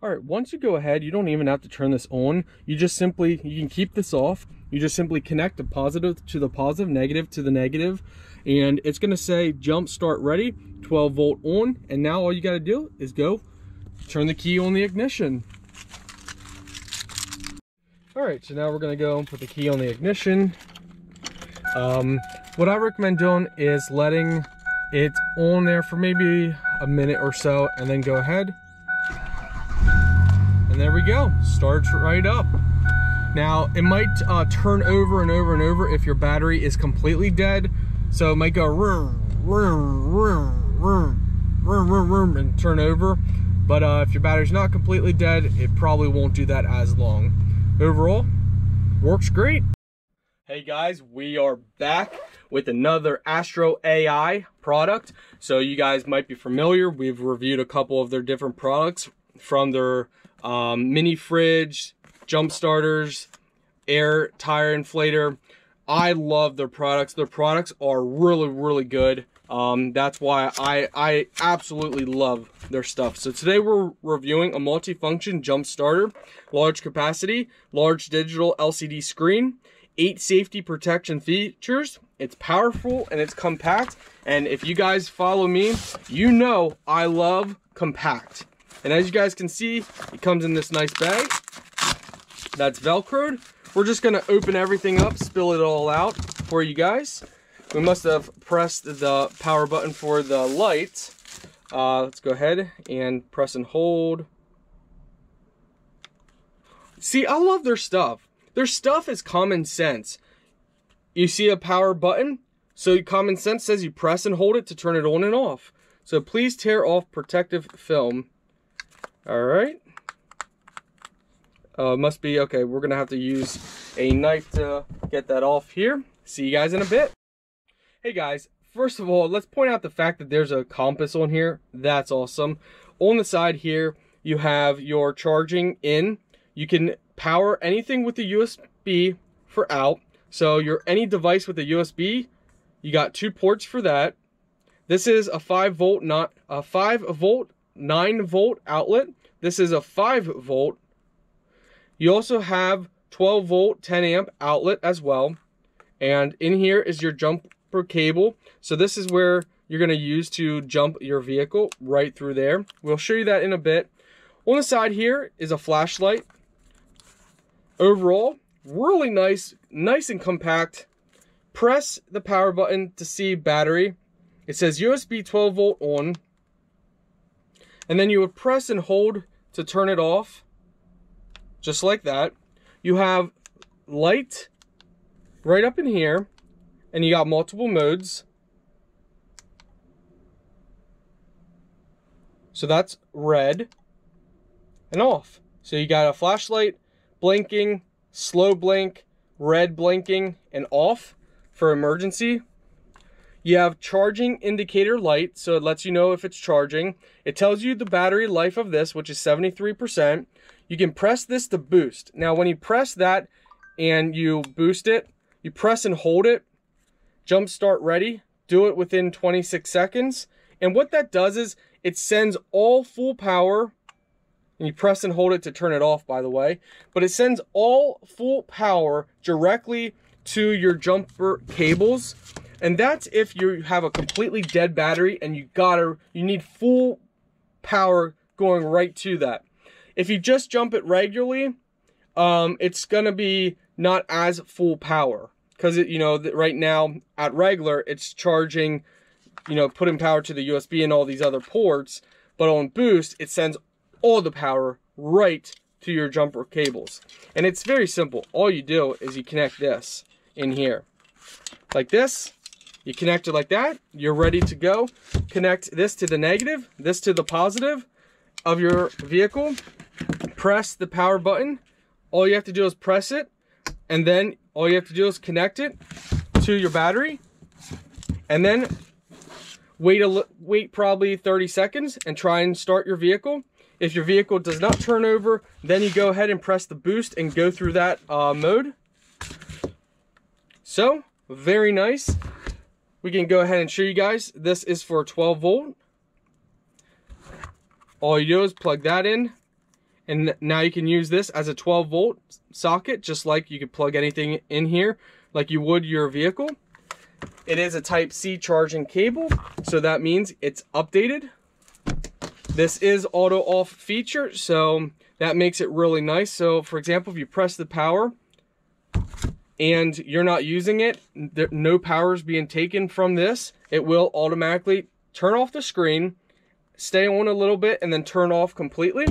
All right, once you go ahead, you don't even have to turn this on. You can keep this off. You just simply connect the positive to the positive, negative to the negative, and it's gonna say jump start ready, 12 volt on, and now all you gotta do is go turn the key on the ignition. All right, so now we're gonna go and put the key on the ignition. What I recommend doing is letting it on there for maybe a minute or so, and then go ahead. And there we go, starts right up. Now, it might turn over and over and over if your battery is completely dead. So it might go and turn over. But if your battery's not completely dead, it probably won't do that as long. Overall, works great. Hey guys, we are back with another AstroAI product. So you guys might be familiar. We've reviewed a couple of their different products, from their mini fridge, jump starters, air tire inflator. I love their products. Their products are really good. That's why I absolutely love their stuff. So today we're reviewing a multifunction jump starter, large capacity, large digital LCD screen, 8 safety protection features. It's powerful and it's compact. And if you guys follow me, you know I love compact. And as you guys can see, it comes in this nice bag that's Velcroed. We're just gonna open everything up, spill it all out for you guys. We must have pressed the power button for the light. Let's go ahead and press and hold. See, I love their stuff. Their stuff is common sense. You see a power button, so common sense says you press and hold it to turn it on and off. So please tear off protective film. All right. Must be, okay, we're gonna have to use a knife to get that off here. See you guys in a bit. Hey guys, first of all, let's point out the fact that there's a compass on here. That's awesome. On the side here, you have your charging in. You can power anything with the USB for out. So any device with a USB, you got 2 ports for that. This is a 5 volt, not a 5 volt, 9 volt outlet. This is a 5 volt. You also have 12 volt, 10 amp outlet as well. And in here is your jumper cable. So this is where you're gonna use to jump your vehicle, right through there. We'll show you that in a bit. On the side here is a flashlight. Overall, really nice and compact. Press the power button to see battery. It says USB 12 volt on. And then you would press and hold to turn it off, just like that. You have light right up in here, and you got multiple modes. So that's red and off. So you got a flashlight, blinking, slow blink, red blinking, and off for emergency. You have charging indicator light, so it lets you know if it's charging. It tells you the battery life of this, which is 73%. You can press this to boost. Now, when you press that and you boost it, you press and hold it, jump start ready, do it within 26 seconds. And what that does is it sends all full power, and you press and hold it to turn it off, by the way, but it sends all full power directly to your jumper cables. And that's if you have a completely dead battery and you need full power going right to that. If you just jump it regularly, it's gonna be not as full power, because right now at regular it's charging, putting power to the USB and all these other ports, but on boost it sends all the power right to your jumper cables. And it's very simple. All you do is you connect this in here like this. You connect it like that, you're ready to go. Connect this to the negative, this to the positive of your vehicle. Press the power button. All you have to do is press it, and then all you have to do is connect it to your battery, and then wait probably 30 seconds and try and start your vehicle. If your vehicle does not turn over, then you go ahead and press the boost and go through that mode. So, very nice. We can go ahead and show you guys. This is for 12 volt. All you do is plug that in, And now you can use this as a 12-volt socket, just like you could plug anything in here like you would your vehicle. It is a Type-C charging cable, so that means it's updated. This is auto off feature, so that makes it really nice. So for example, if you press the power and you're not using it, no power is being taken from this, it will automatically turn off the screen, stay on a little bit, and then turn off completely,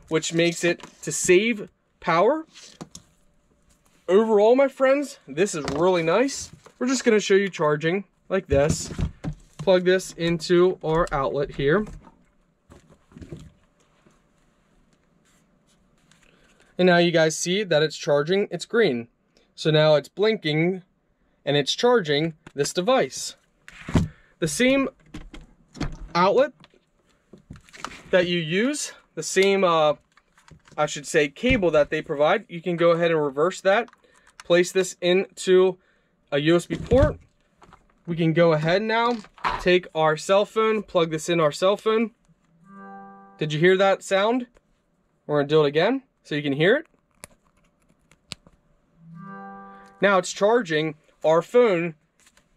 which makes it to save power. Overall, my friends, this is really nice. We're just going to show you charging like this. Plug this into our outlet here. And now you guys see that it's charging, it's green. So now it's blinking and it's charging this device. The same outlet that you use, the same, I should say, cable that they provide, you can go ahead and reverse that. Place this into a USB port. We can go ahead now, take our cell phone, plug this in our cell phone. Did you hear that sound? We're gonna do it again so you can hear it. Now it's charging our phone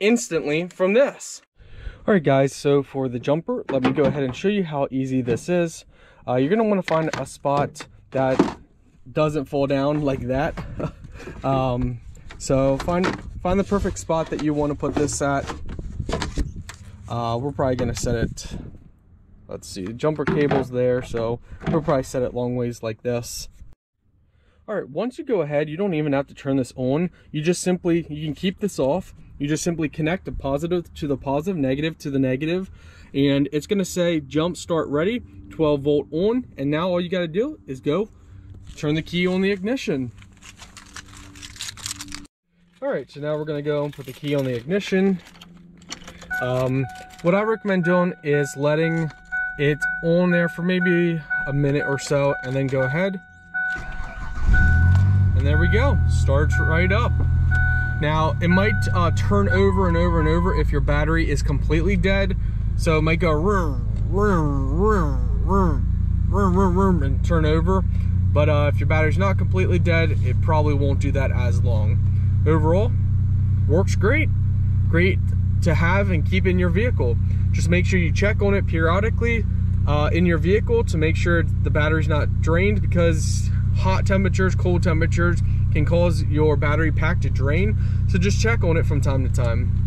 instantly from this. All right guys, so for the jumper, let me go ahead and show you how easy this is. You're gonna wanna find a spot that doesn't fall down like that. So find the perfect spot that you want to put this at. We're probably going to set it, let's see, the jumper cable's there, so we'll probably set it long ways like this. All right, once you go ahead, you don't even have to turn this on. You can keep this off. You just simply connect the positive to the positive, negative to the negative, and it's going to say jump start ready, 12 volt on, and now all you got to do is go turn the key on the ignition. All right, so now we're gonna go and put the key on the ignition. What I recommend doing is letting it on there for maybe a minute or so, and then go ahead. And there we go, starts right up. Now, it might turn over and over and over if your battery is completely dead. So it might go and turn over. But if your battery's not completely dead, it probably won't do that as long. Overall, works great. Great to have and keep in your vehicle. Just make sure you check on it periodically in your vehicle to make sure the battery's not drained, because hot temperatures, cold temperatures can cause your battery pack to drain. So just check on it from time to time.